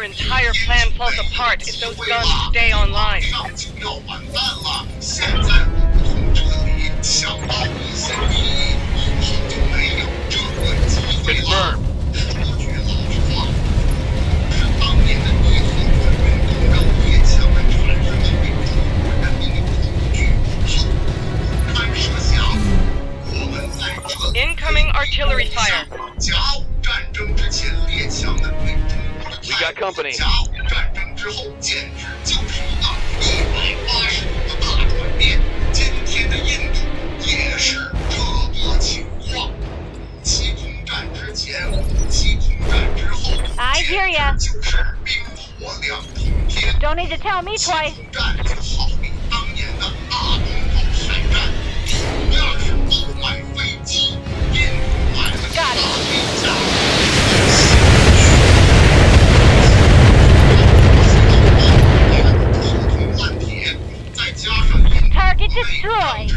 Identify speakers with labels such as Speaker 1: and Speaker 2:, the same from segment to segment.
Speaker 1: Our entire plan falls apart if those guns stay online.
Speaker 2: Confirmed.
Speaker 1: Incoming artillery fire.
Speaker 2: We got company.
Speaker 3: I hear ya. Don't need to tell me twice. Got it. Target destroyed.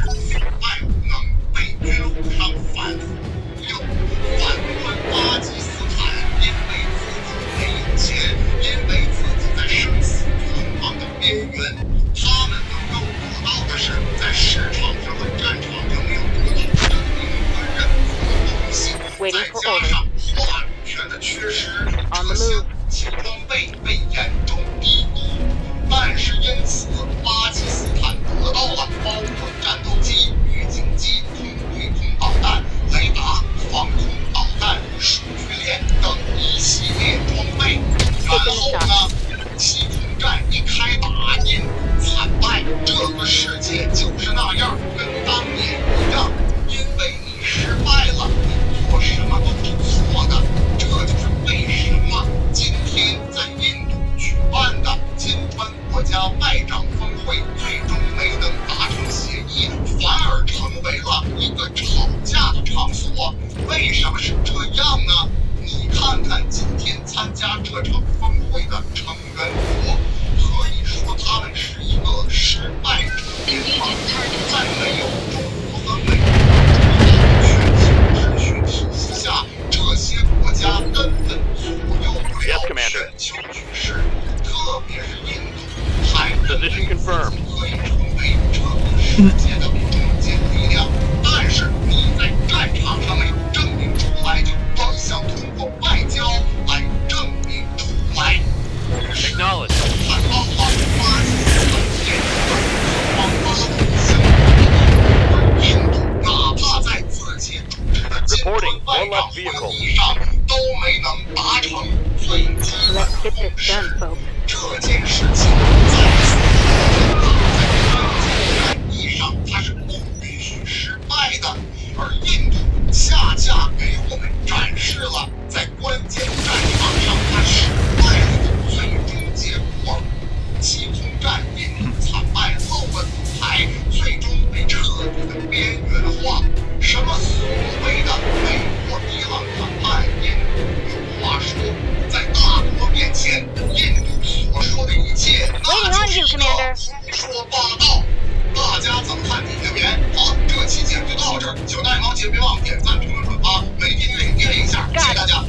Speaker 3: Waiting for orders. On the move.
Speaker 4: 但是因此，巴基斯坦得到了包括战斗机、预警机、空对空导弹、雷达、防空导弹、数据链等一系列装备。然后呢，西空战一开打，印度惨败。这个世界就是那样，跟当年一样。因为你失败了，你做什么都是错的。这就是为什么今天在印度举办的金砖国家外长峰会最终没能达成协议，反而成为了一个吵架的场所。为什么是这样呢？你看看今天参加这场峰会的成员国，可以说他们是一个失败者联盟。在没有中国和美国全球秩序体系下，这些国家根本左右不了全球局势，特别是印度，还认为自己可以成为这个世界的中坚力量。但是你在战场上没有证明出来，就光想通过外交来证明出来。
Speaker 2: Acknowledge.
Speaker 4: 看到了巴基斯坦建设往巴东向而印度哪怕在自己组织的金砖外长会议上都没能达成最基本的共识。这件事情在此证明在关键战役上它是不允许失败的，而印度恰恰给我们展示了在关键战场上它失败的最终结果。西空战印度惨败露了舞台，最终被彻底的边缘化。什么所谓的美国伊朗谈判，印度有话说，在大国面前，印度所说的一切那就是一个胡说八道。大家怎么看底下留言？好，这期节目就到这儿，请大家别忘点赞、评论、转发，没订阅也订阅一下，谢谢大家。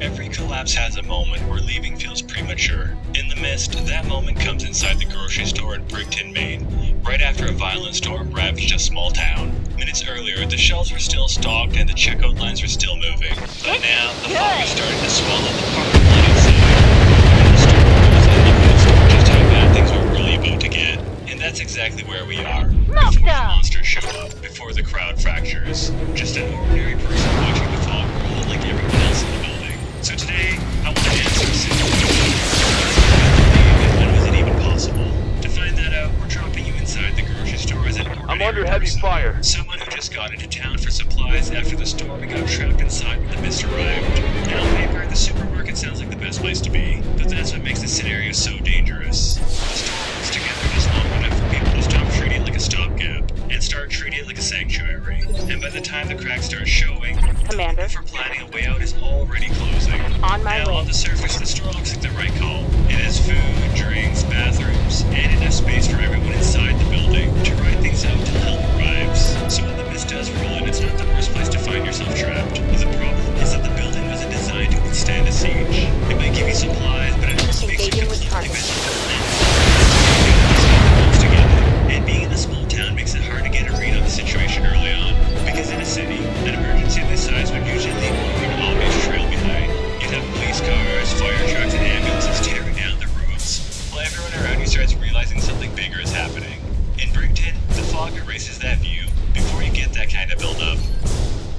Speaker 5: Every collapse has a moment where leaving feels premature. In the mist, that moment comes inside the grocery store in Brickton, Maine, right after a violent storm ravaged a small town. Minutes earlier, the shelves were still stocked and the checkout lines were still moving. But now, the fog is starting to swallow the parking lot outside. And the store owners and locals know just how bad things were really about to get. And that's exactly where we are. Before the monsters show up, before the crowd fractures. Just an ordinary person watching the fog roll like everyone else in the building. So today, I want to answer a simple question. When was it even possible? To find that out, we're dropping you inside the grocery store as an ordinary
Speaker 2: I'm under heavy
Speaker 5: person.
Speaker 2: fire.
Speaker 5: Someone who just got into town for supplies after the storm and got trapped inside when the mist arrived. And on paper, the supermarket sounds like the best place to be. But that's what makes the scenario so dangerous. The storm holds together just long enough for people to stop treating it like a stopgap and start treating it like a sanctuary. And by the time the cracks start showing,
Speaker 3: Commander,
Speaker 5: the for planning a way out is already closing.
Speaker 3: On my
Speaker 5: now,
Speaker 3: way.
Speaker 5: on the surface, the store looks like the right call. It has food, drinks, bathrooms, and enough space for everyone inside the building to ride things out to fog erases that view before you get that kind of build-up.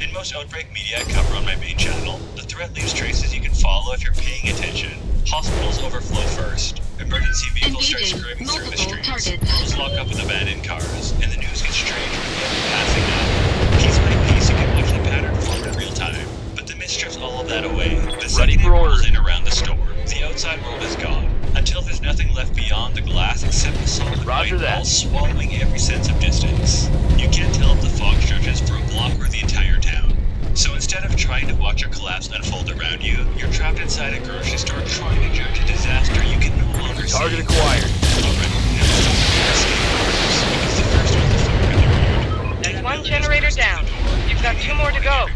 Speaker 5: In most Outbreak media I cover on my main channel, the threat leaves traces you can follow if you're paying attention. Hospitals overflow first. Emergency vehicles start screaming through the streets. Roads lock up with abandoned cars, and the news gets strange when you're passing out. Piece by piece, you can watch the pattern form in real time, but the mist strips all of that away. The second it rolls in around the store, the outside world is gone, until there's nothing left beyond the glass except the solid white wall swallowing every sense of distance. You can't tell if the fog stretches for a block or the entire town. So instead of trying to watch a collapse unfold around you, you're trapped inside a grocery store trying to judge a disaster you can no longer see.
Speaker 2: Target acquired.
Speaker 5: Already, now it's time because the first one to fire in the road.
Speaker 1: There's one generator down. You've got 2 more to go.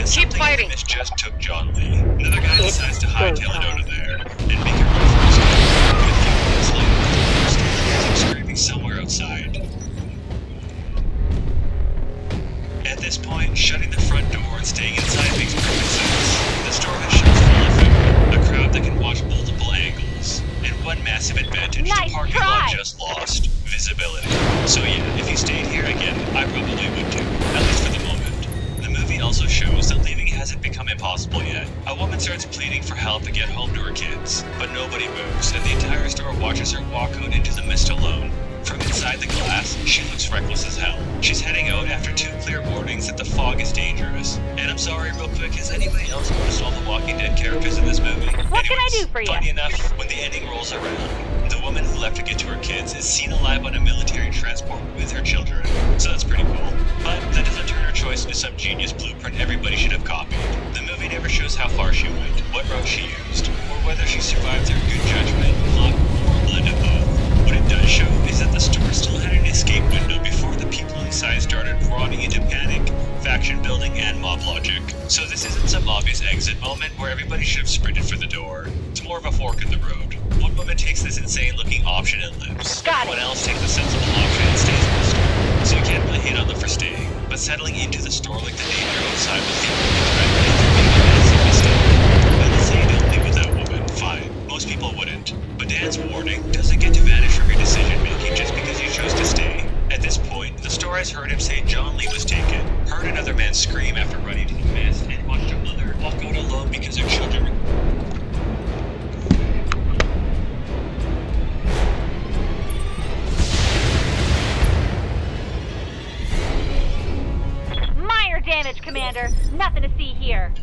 Speaker 1: Keep fighting.
Speaker 5: This just took John Lee. Another guy decides to hightail it out of there and make a run for his life. A few minutes later, the first hears him screaming somewhere outside. At this point, shutting the front door and staying inside makes perfect sense. The store has shelves full of food, a crowd that can watch multiple angles, and one massive advantage the parking lot just lost: visibility. So yeah, if you stayed here again, I probably would too, at least for the moment. The movie also shows that leaving hasn't become impossible yet. A woman starts pleading for help to get home to her kids, but nobody moves, and the entire store watches her walk out into the mist alone. From inside the glass, she looks reckless as hell. She's heading out after 2 clear warnings that the fog is dangerous. And I'm sorry, real quick, has anybody else noticed all the Walking Dead characters in this movie?
Speaker 3: What can I do for you?
Speaker 5: Funny enough, when the ending rolls around, the woman who left to get to her kids is seen alive on a military transport with her children. So that's pretty cool. But that doesn't turn her choice into some genius blueprint everybody should have copied. The movie never shows how far she went, what route she used, or whether she survived through good judgment, luck, or a blend of both. What it does show is that the store still had an escape window before the people inside started rotting into panic, faction building, and mob logic. So this isn't some obvious exit moment where everybody should have sprinted for the door. It's more of a fork in the road. One woman takes this insane-looking option and lives. Everyone else takes the sensible option and stays in the store. So you can't really hate on them for staying. But settling into the store like the danger outside was the only threat if you're making a massive mistake. And let's say you don't leave with that woman, fine. Most people wouldn't. But Dan's warning doesn't get to vanish from your decision-making just because you chose to stay. At this point, the store has heard him say John Lee was taken, heard another man scream after running to the mist, and watched a mother walk out alone because her children
Speaker 3: Minor damage, Commander. Nothing to see here.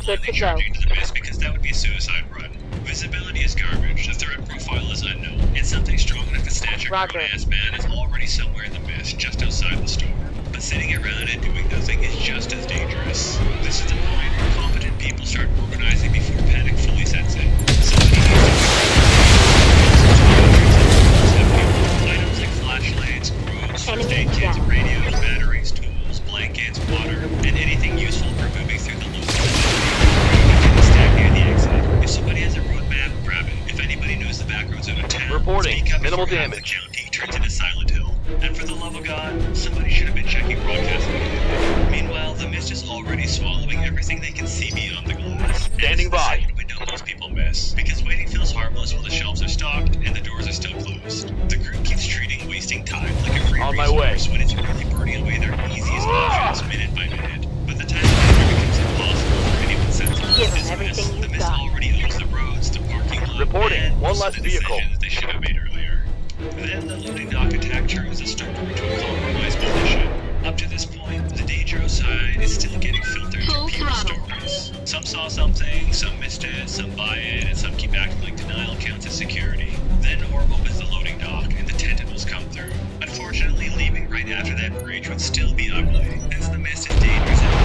Speaker 5: Good to go. Into the mist because that would be a suicide run. Visibility is garbage. The threat profile is unknown. And something strong enough to snatch a grown-ass man is already somewhere in the mist, just outside the store. But sitting around and doing nothing is just as dangerous. This is the point where competent people start organizing before panic fully sets in. Somebody needs to
Speaker 2: Reporting.
Speaker 5: Speak up
Speaker 2: Minimal
Speaker 5: before half the
Speaker 2: damage.
Speaker 5: county turns into Silent Hill. And for the love of God, somebody should have been checking broadcast immediately. Meanwhile, the mist is already swallowing everything they can see beyond the glass.
Speaker 2: Standing by.
Speaker 5: And it's the second window most people miss, because waiting feels harmless while the shelves are stocked and the doors are still closed. The group keeps treating wasting time like a free
Speaker 2: On my
Speaker 5: resource
Speaker 2: way.
Speaker 5: when it's really burning away their easiest options minute by minute. But the time it becomes impossible for anyone sensible
Speaker 3: Give 'em
Speaker 5: is
Speaker 3: everything
Speaker 5: the
Speaker 3: you've
Speaker 5: mist
Speaker 3: got.
Speaker 5: already owns the roads, the parking lot,
Speaker 2: Reporting.
Speaker 5: and
Speaker 2: One
Speaker 5: most
Speaker 2: less
Speaker 5: of the
Speaker 2: vehicle.
Speaker 5: decisions they should have made earlier. Then the loading dock attack turns the store into a compromised position. Up to this point, the danger outside is still getting filtered through people's stories. Some saw something, some missed it, some buy it, and some keep acting like denial counts as security. Then Orb opens the loading dock, and the tentacles come through. Unfortunately, leaving right after that breach would still be ugly, since the mist is dangerous and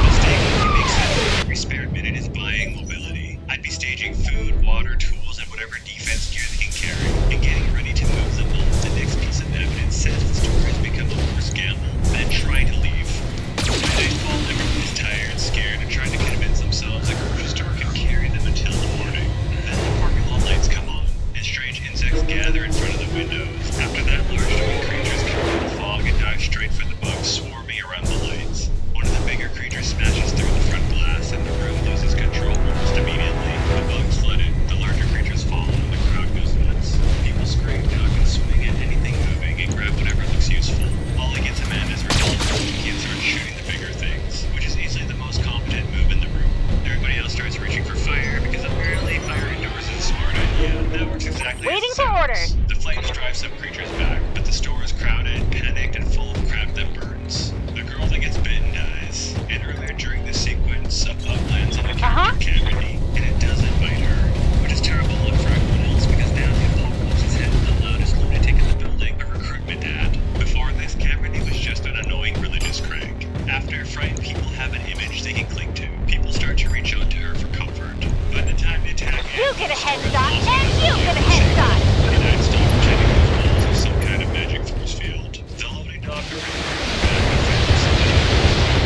Speaker 5: mistakenly makes sense that every spare minute is buying mobility. I'd be staging food, water, tools, and whatever defense gear they can carry, and getting ready to move the moment the next piece of evidence says the store has become a worse gamble than trying to leave. By nightfall, everyone is tired, scared, and trying to convince themselves the grocery store can carry them until the morning. Then the parking lot lights come on, and strange insects gather in front of the windows. After that, large glowing creatures come out of the fog and dive straight for the bugs swarming around the lights. One of the bigger creatures smashes through the front glass, and the room loses control almost immediately. The bugs flood it, the larger creatures fall, and the crowd goes nuts. People scream, duck, and swing at anything moving and grab whatever looks useful. Ollie gets Amanda's revolver and starts shooting the bigger things, which is easily the most competent move in the room. Everybody else starts reaching for fire because apparently fire indoors is a smart idea. That works exactly as
Speaker 3: Waiting
Speaker 5: it
Speaker 3: for
Speaker 5: sounds.
Speaker 3: orders.
Speaker 5: The flames drive some creatures back, but the store is crowded, panicked, and full of crap that burns. The girl that gets bitten dies. And earlier during this sequence, a bug lands on the character Cameron, and it doesn't bite her, which is terrible luck for everyone else because now the apocalypse has hit the loudest lunatic in the building, a recruitment ad. Before this, Cameron was just an annoying religious crank. After, frightened people have an image they can cling to. People start to reach out to her for comfort. By the time the attack ends,
Speaker 3: You get a headshot, and you get a headshot.
Speaker 5: and I'd stop pretending those walls are some kind of magic force field. The loading dock already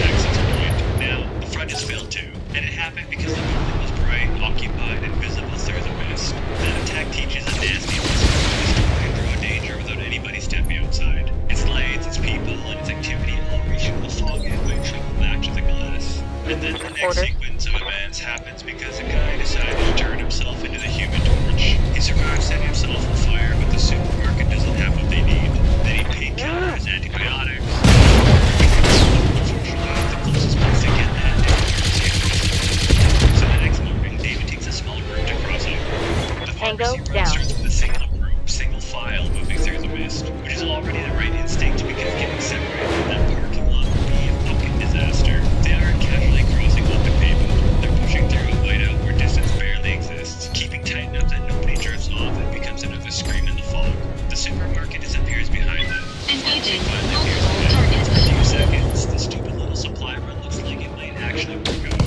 Speaker 5: access point. Now, the front is filled too, and it happened because the building was bright, occupied, and visible through the mist. That attack teaches a nasty lesson about the store can grow a danger without anybody stepping outside. Its lights, its people, and its activity all reach into the fog and might travel back to the glass. And then the next sequence of events happens because a guy decided to turn himself into the Human Torch. He survived setting himself on fire, but the supermarket doesn't have what they need. They need painkillers, antibiotics. Unfortunately, the closest place to get that is so the next morning, David takes a small group to cross over. The
Speaker 3: Tango
Speaker 5: pharmacy run
Speaker 3: down.
Speaker 5: starts with a single group, single file moving through the mist, which is already the right instinct because getting separated from that parking lot would be a fucking disaster. They aren't casually crossing open pavement. They're pushing through a whiteout where distance barely exists, keeping tight enough that nobody drifts off and becomes another scream in the fog. The supermarket disappears behind them.
Speaker 6: Engaging
Speaker 5: Finally appears
Speaker 6: multiple
Speaker 5: again.
Speaker 6: targets.
Speaker 5: For a few seconds, the stupid little supply run looks like it might actually work out. At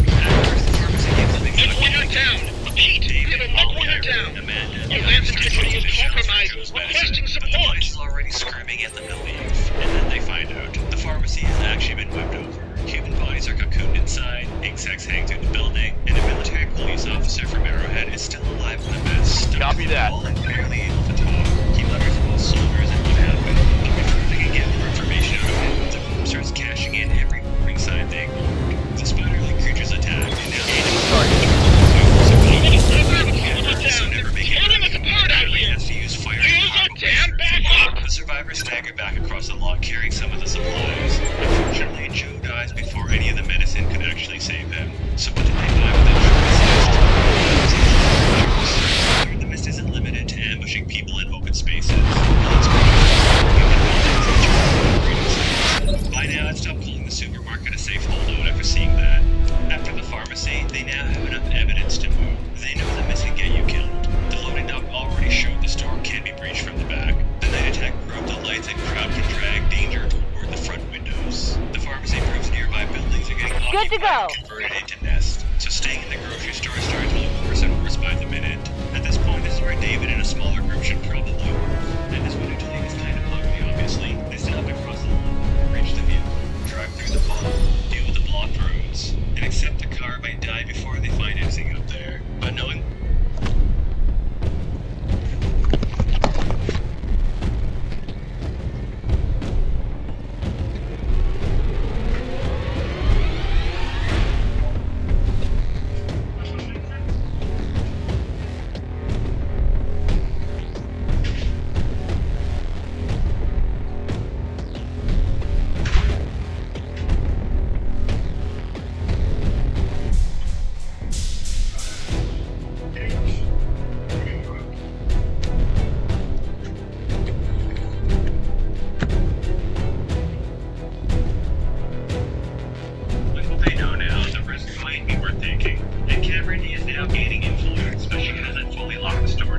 Speaker 5: first, the pharmacy gives them exactly
Speaker 7: Unit down. Repeat. We have a knock winner down.
Speaker 5: Amanda,
Speaker 7: Our lance integrity is compromised.
Speaker 5: Joe's
Speaker 7: Requesting
Speaker 5: medicine, but the
Speaker 7: support.
Speaker 5: place is already screaming at them to leave. And then they find out the pharmacy has actually been whipped over. Human bodies are cocooned inside, insects hang through the building, and a military police officer from Arrowhead is still alive in the mess. stuck
Speaker 2: Copy
Speaker 5: to the
Speaker 2: that.
Speaker 5: wall and barely able to talk. He mutters about soldiers and what happened, but before they can get more information out of him, the group starts cashing in every warning sign they ignored. The spider-like creatures attack, and now the survivors stagger back across the lot carrying some of the supplies. Unfortunately, Joe dies before any of the medicine could actually save him. So what did they buy with that? The mist isn't limited to ambushing people in open spaces. By now, I'd stopped calling the supermarket a safe holdout after seeing that. After the pharmacy, they now have enough evidence to move. They know the mist can get you killed. The loading dock already showed the store can be breached from the back. The night attack proved the lights and crowd can drag danger toward the front windows. The pharmacy proves nearby buildings are getting
Speaker 3: Good to go.
Speaker 5: occupied and converted into nests. So staying in the grocery store starts to look worse and worse by the minute. At this point, this is where David and a smaller group should probably work. And this window to leave is kind of ugly, obviously. They still have to cross the line, reach the vehicle, drive through the fog, deal with the blocked roads, and accept the car might die before they find anything out there. But knowing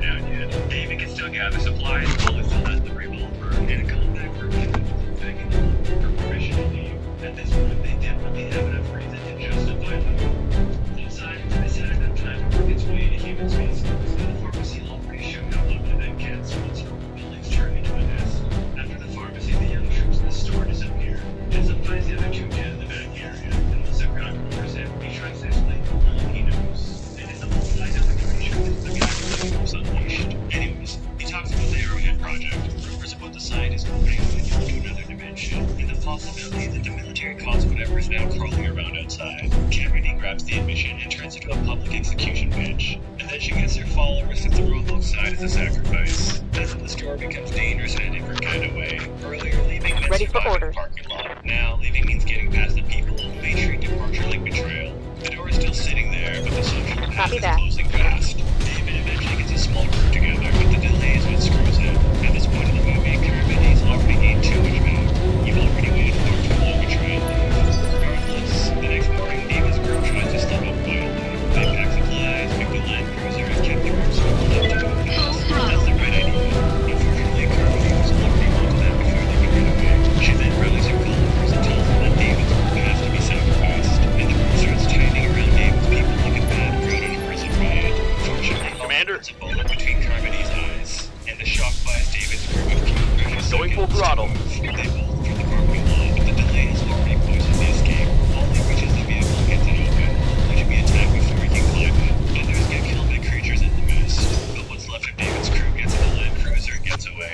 Speaker 5: down yet. David can still gather supplies, Paula still has the revolver, and a compact version of begging for permission to leave. At this point, they definitely have enough reason to justify leaving. Outside, this had enough time to work its way into human spaces, and the pharmacy already showed how limited that gets once your buildings turn into a nest. After the pharmacy, the young troops in the store disappear. And supplies the other two dead in the back area, and once the ground floor is empty, tries to explain all he knows. And in the multi-element creature, the guy was unleashed. Anyways, he talks about the Arrowhead Project, rumors about the scientists opening up into another dimension, and the possibility that the military cause whatever is now crawling around outside. Cameron grabs the admission and turns into a public execution bench. And then she gets her followers to throw both sides as a sacrifice. As the store becomes dangerous in a different kind of way. Earlier leaving meant
Speaker 3: Ready for
Speaker 5: surviving
Speaker 3: orders.
Speaker 5: the parking lot. Now leaving means getting past the people who may treat departure like betrayal. The door is still sitting there, but the social path
Speaker 3: Copy
Speaker 5: is
Speaker 3: that.
Speaker 5: closing fast. David eventually gets a small group together, but the delay is what screws him. At this point in the movie, Carmini's already gained too much power. You've already waited far too long to try and leave. Regardless, the next morning, David's group tries to step up quietly. They pack supplies, pick the land cruiser, and kept the group small enough to go fast. That's the right idea. Unfortunately, Carmini was already onto them before they could get away. She then rallies her followers and tells them that David's group has to be sacrificed. And the group starts tightening around David's people like a bad crowded prison riot. Fortunately,
Speaker 2: Commander?
Speaker 5: there's a bullet between Carmini's eyes, and the shock buys David's group a few precious
Speaker 2: Going full
Speaker 5: seconds to
Speaker 2: throttle.
Speaker 5: move. They bolt for the parking lot, but the delay has already poisoned the escape. Only reaches the vehicle gets it open, only to be attacked before he can climb it. Others get killed by creatures in the mist, but what's left of David's crew gets in the land cruiser and gets away.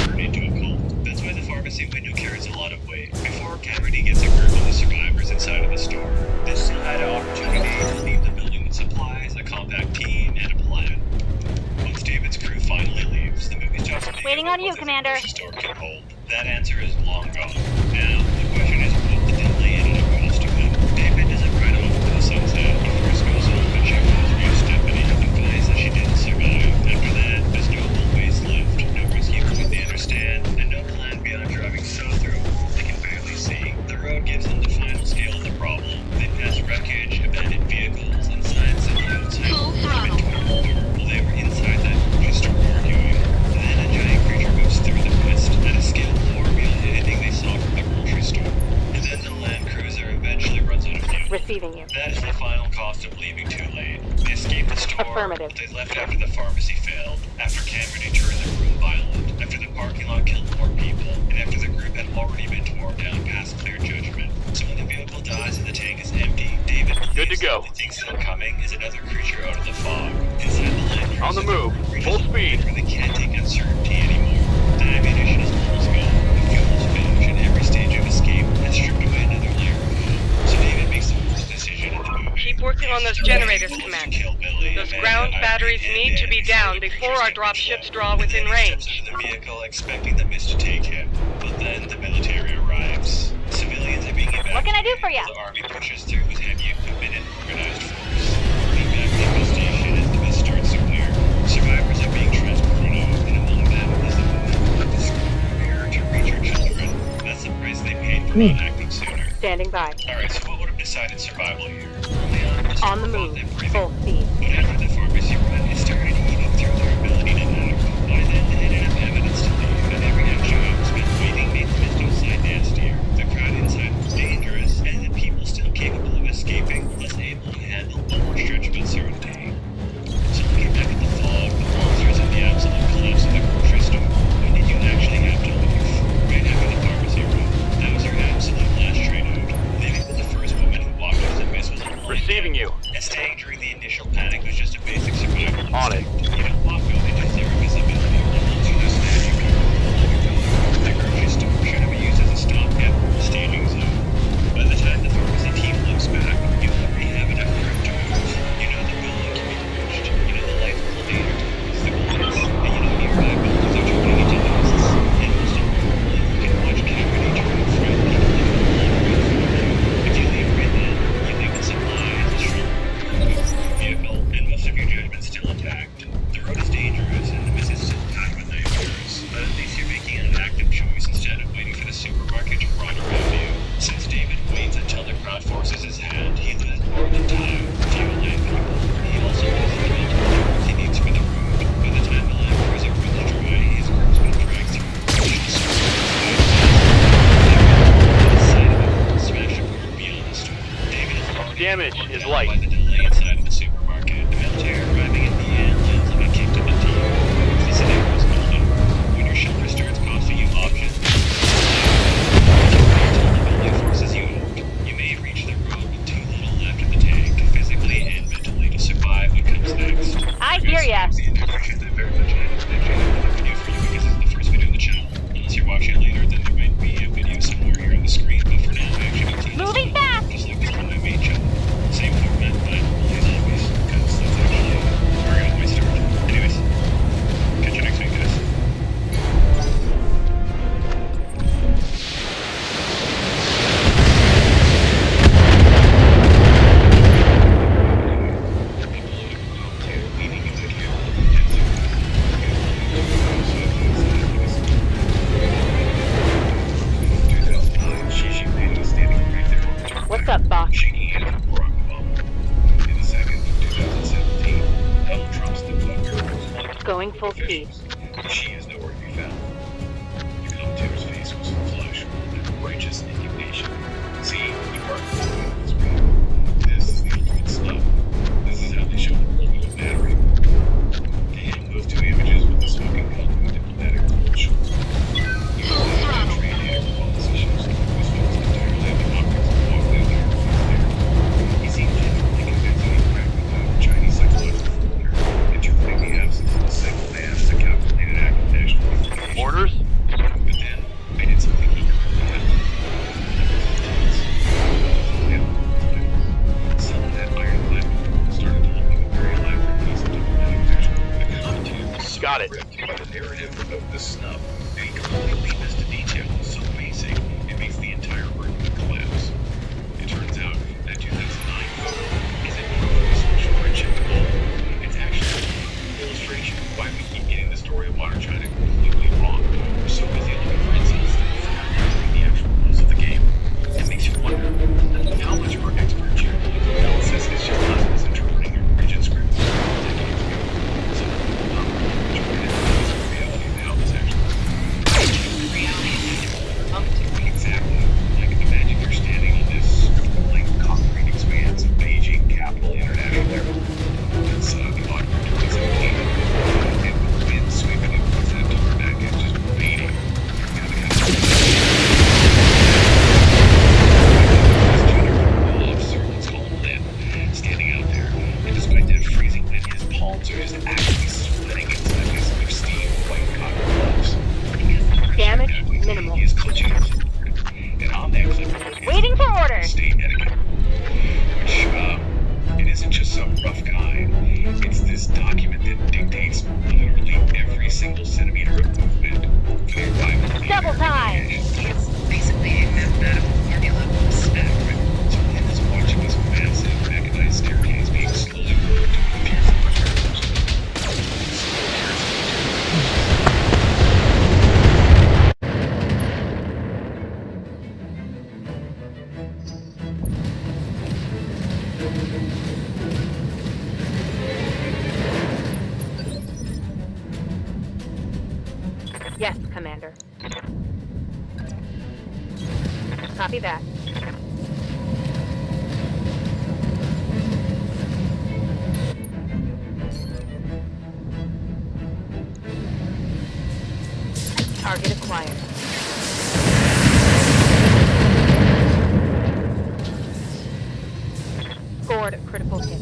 Speaker 5: Turned into a cult. That's why the pharmacy window carries a lot of weight. Before Cameron gets a grip on the survivors inside of the store, they still had an opportunity to leave the building with supplies, a compact team, and a plan. Once David's crew finally leaves, the movie starts to
Speaker 3: Waiting on you, Commander.
Speaker 5: The store can hold. That answer is long gone. Now, the question is what the delay ended up costing them. David doesn't ride off into the sunset. He first goes home and checks on his wife Stephanie and finds that she didn't survive. After that, there's no whole waste left. No rescue point they understand, and no plan beyond driving south through a world they can barely see. The road gives them the final scale of the problem. They pass wreckage, abandoned vehicles, and signs that the outside world has been torn apart. While they were inside that grocery store arguing, then a giant creature moves through the mist at a scale far beyond anything they saw from the grocery store. And then the Land Cruiser eventually runs out of fuel.
Speaker 3: Receiving you.
Speaker 5: That is the final cost of leaving too late. They escaped the store,
Speaker 3: Affirmative.
Speaker 5: but they left after the pharmacy failed, after Cameron turned the room violent, after the parking lot killed more people, and after the group had already been torn down past clear judgment. So when the vehicle dies and the tank is empty, David
Speaker 2: Good to
Speaker 5: believes
Speaker 2: go.
Speaker 5: that the thing still coming is another creature out of the fog. Inside the Land Cruiser,
Speaker 2: On the move.
Speaker 5: reaches
Speaker 2: Full
Speaker 5: a point
Speaker 2: speed.
Speaker 5: where they can't take uncertainty anymore. The ammunition is almost gone, the fuel is finished, and every stage of escape has stripped away another layer of hope. So David makes the worst decision in the movie.
Speaker 1: Keep working on those generators,
Speaker 5: He
Speaker 1: Commander.
Speaker 5: kills Billy,
Speaker 1: Those
Speaker 5: Amanda,
Speaker 1: ground
Speaker 5: Irene,
Speaker 1: batteries
Speaker 5: and
Speaker 1: need to be
Speaker 5: Dan
Speaker 1: down
Speaker 5: the
Speaker 1: before
Speaker 5: creatures
Speaker 1: our
Speaker 5: get
Speaker 1: drop
Speaker 5: control.
Speaker 1: ships draw within
Speaker 5: And then he
Speaker 1: range.
Speaker 5: steps out of the vehicle expecting the mist to take him. But then the military arrives. Civilians are being evacuated.
Speaker 3: What can I do for ya?
Speaker 5: The army pushes through with heavy equipment and organized force. Moving back to the station as the mist starts to clear. Survivors are being transported out, and among them is the woman who worked the screw repair to reach her children. That's the price they paid for not acting sooner.
Speaker 3: Standing by.
Speaker 5: Alright, so what would have decided survival here?
Speaker 3: On the move. Full speed.
Speaker 5: But after the pharmacy run, it started eating through their ability to act. By then, they had enough evidence to leave, and every extra hour spent waiting made the mist outside nastier. The crowd inside was dangerous, and the people still capable of escaping, less able to handle one more stretch of uncertainty. So looking back at the fog, the monsters, and the absolute collapse of the grocery store, when did you actually have to leave? Right after the pharmacy run. That was our absolute last train out. Leaving with the first woman who walked into the mist was a blind
Speaker 2: Receiving you.
Speaker 5: and staying during the initial panic was just a basic survival
Speaker 2: On it.
Speaker 5: instinct. You don't walk out into zero visibility, and once you just stand your cover for a long time. The grocery store should have been used as a stopgap or a staging zone. By the time the pharmacy team looks back, you already have enough room to move. You know the building can be reached. You know the lights will later towards the glass. And you know nearby buildings are turning into nests. And most importantly, you can watch Cameron turn friendly to live in a long range from you. If you leave right then, you leave with supplies, a strong vehicle, and most of your judgment still intact. The road is dangerous.
Speaker 2: damage is
Speaker 5: By
Speaker 2: light.
Speaker 5: the delay inside of the supermarket, the military arriving at the end yells of a kick to the teeth. The scenario is called out. When your shelter starts costing you options, until the building forces you out, you may reach the road with too little left in the tank, physically and mentally, to survive what comes next.
Speaker 3: I hear ya.
Speaker 5: The introduction that very much added to the video for you because it's the first video on the channel. Unless you're watching it later, then there might be a video somewhere here on the screen, but for now, I actually don't see this
Speaker 3: Moving
Speaker 5: one,
Speaker 3: fast.
Speaker 5: just like this on my main channel. Same format, but only zombies, because that's actually where I got my start. Anyways, catch you next week, guys.
Speaker 3: What's up, boss?
Speaker 5: Shaking hands with Barack Obama. In the second, 2017, Donald Trump's the vote.
Speaker 3: Going full speed.
Speaker 5: She is nowhere to be found. The commentator's face was flush with righteous indignation. See, you are this way. This is the ultimate snub. This is how they show the world with battery. To him, those two images with the smoking gun and the diplomatic bullshit. Full throttle. Politicians was focused entirely on the optics of walking there. He seemed genuinely convincing he cracked the code of Chinese psychological folklore, interpreting the absence of a single man as a calculated act of national unification.
Speaker 2: Orders?
Speaker 5: But then, I did something he currently hadn't. Some of that ironclad started to look like a very elaborate piece of diplomatic fiction. The commentator was so
Speaker 2: Got it.
Speaker 5: gripped by the narrative of the snub that he completely missed a detail so basic it makes the entire argument collapse. It turns out that 2009 photo isn't proof of a social friendship at all. It's actually an illustration of why we keep getting the story of modern China completely wrong. We're so busy looking for insults that we forgot to read the actual rules of the game. It makes you wonder how much of our expert geopolitical analysis is just us misinterpreting a region script decades ago. Some of the dominant reality of how this actually exactly. Like, imagine you're standing on this like concrete expanse of Beijing Capital International Airport. It's the autumn of 2017. And with the wind sweeping across that tarmac and just waiting. You know, the kind of officer, let's call him Lin, standing out there. And despite that freezing wind, his palms are just actually sweating inside these pristine white cotton gloves.
Speaker 3: Damage minimal.
Speaker 5: He is clutching his sword. And on that clip,
Speaker 3: Waiting for orders.
Speaker 5: state etiquette. Which, it isn't just some rough guide. It's this document that dictates literally every single centimeter of movement for the arrival of the
Speaker 3: Double time.
Speaker 5: It's basically a mathematical formula of stack. So Lin is watching this massive mechanized staircase being slowly worked to pierce the materials.
Speaker 3: Yes, Commander. Copy that. Target acquired. Scored a critical hit.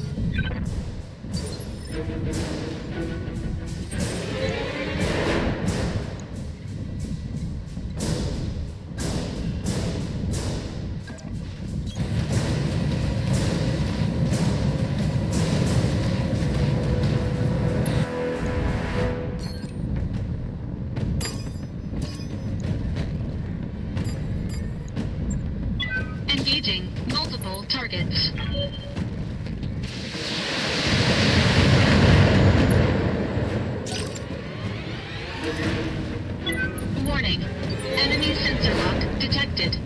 Speaker 6: Engaging multiple targets. Warning. Enemy sensor lock detected.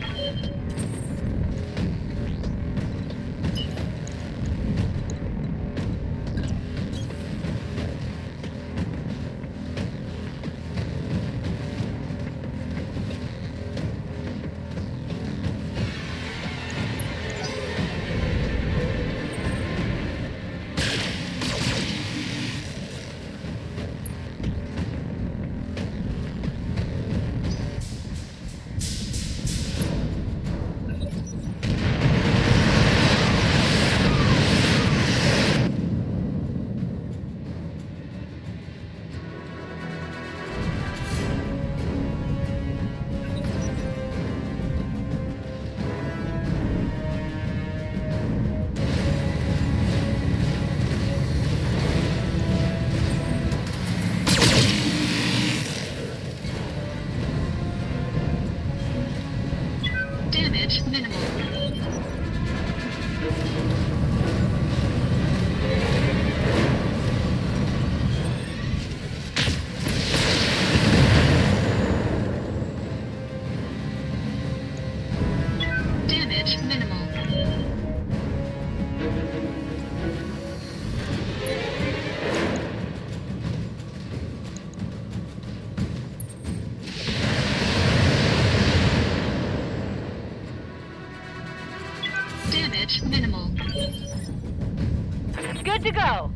Speaker 3: Good to go.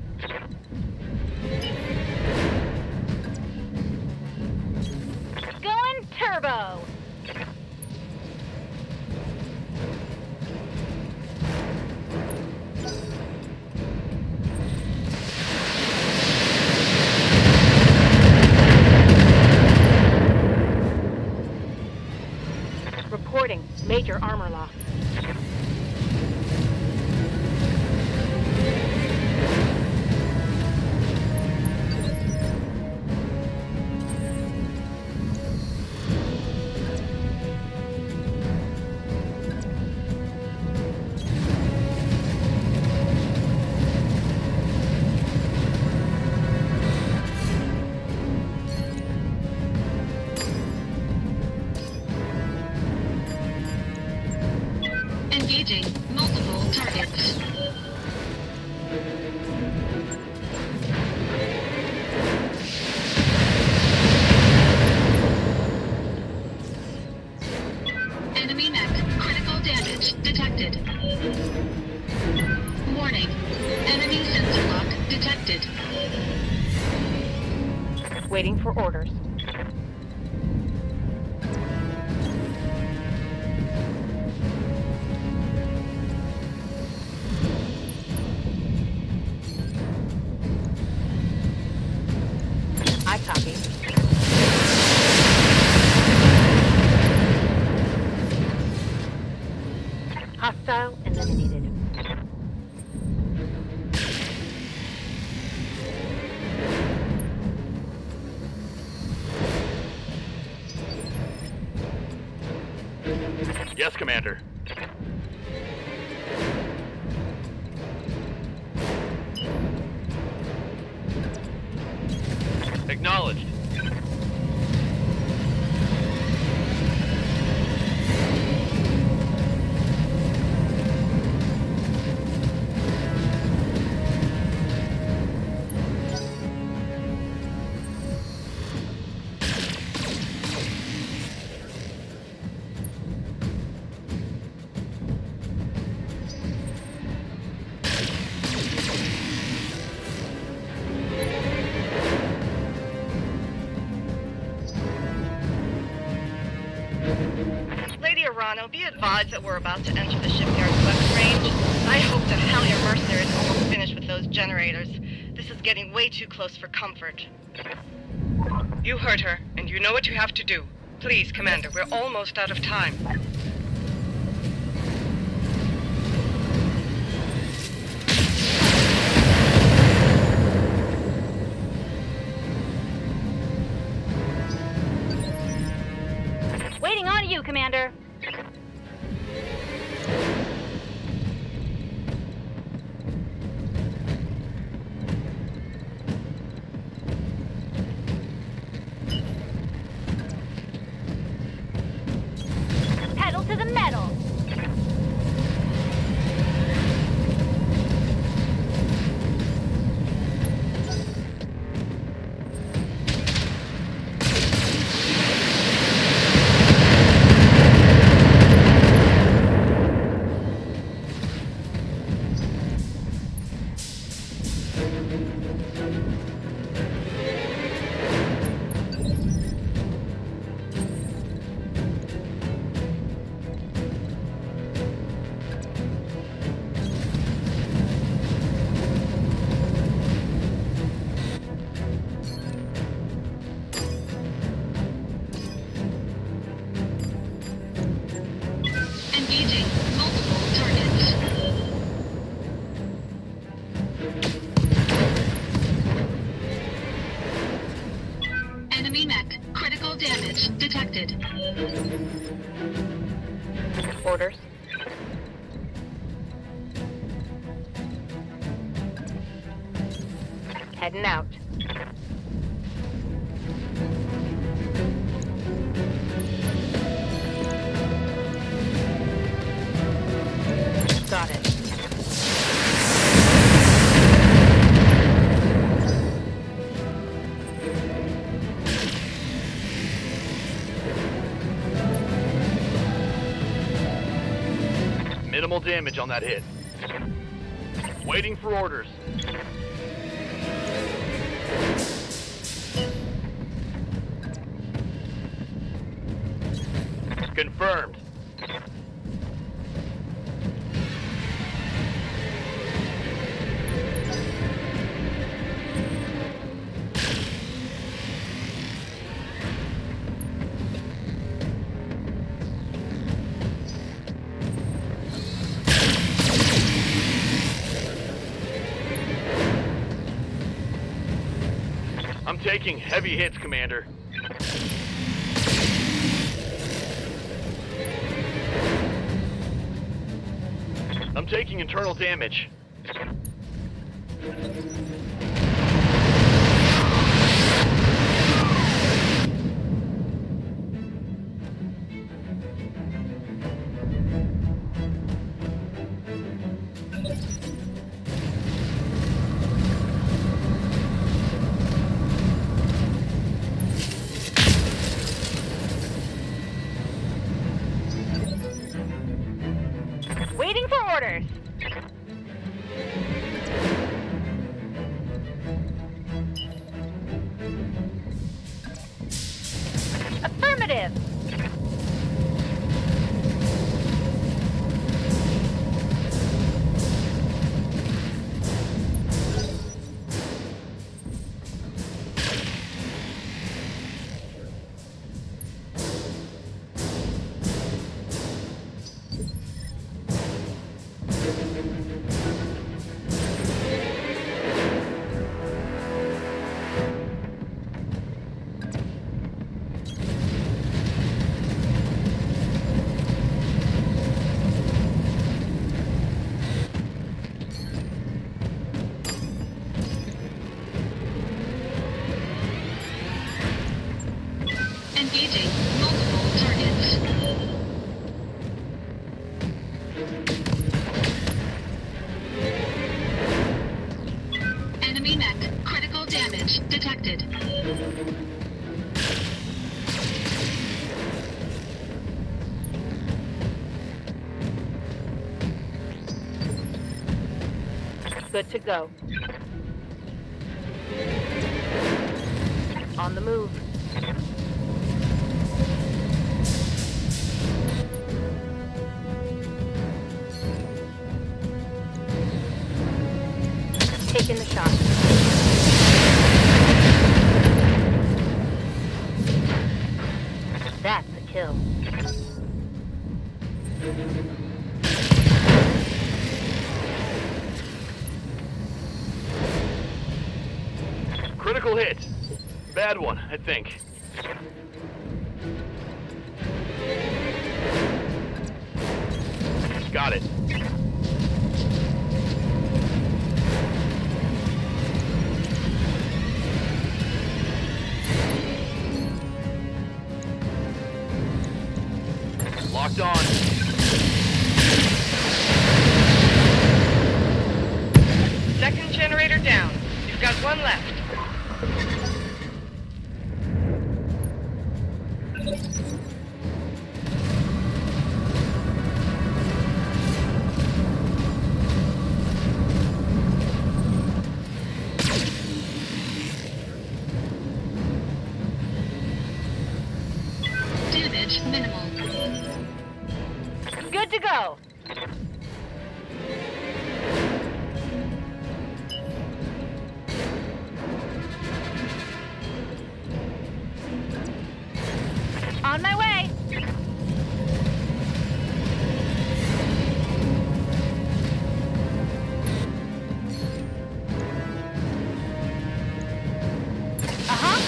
Speaker 3: Going turbo. Reporting major armor loss.
Speaker 6: Engaging multiple targets. Enemy mech. Critical damage detected. Warning. Enemy sensor lock detected.
Speaker 3: Waiting for orders. I copy. Hostile eliminated.
Speaker 2: Yes, Commander. Acknowledged.
Speaker 1: Lady Arano, be advised that we're about to enter the shipyard's weapon range. I hope to hell your mercenaries are almost finished with those generators. This is getting way too close for comfort. You heard her, and you know what you have to do. Please, Commander, we're almost out of time.
Speaker 3: Waiting on you, Commander. Pedal to the metal.
Speaker 6: Engaging multiple targets. Enemy mech. Critical damage detected.
Speaker 3: Orders. Heading out. Got it.
Speaker 2: Minimal damage on that hit. Waiting for orders. Confirmed. I'm taking heavy hits, Commander. I'm taking internal damage.
Speaker 3: Waiting for orders. Affirmative.
Speaker 6: Engaging multiple targets. Enemy mech. Critical damage detected.
Speaker 3: Good to go. On the move. Taking the shot. That's a kill.
Speaker 2: Critical hit. Bad one, I think. Got it. Locked on.
Speaker 1: Second generator down. You've got one left.
Speaker 6: Damage minimal.
Speaker 3: Good to go. On my way. Uh-huh.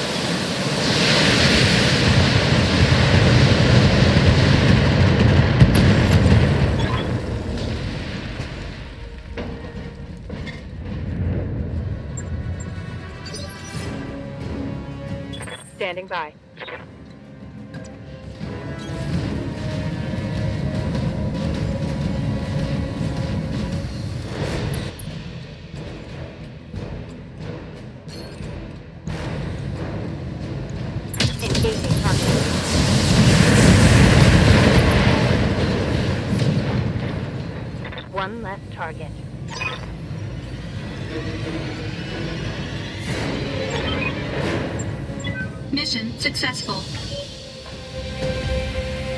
Speaker 3: Standing by. Engaging target. One less target.
Speaker 6: Mission successful.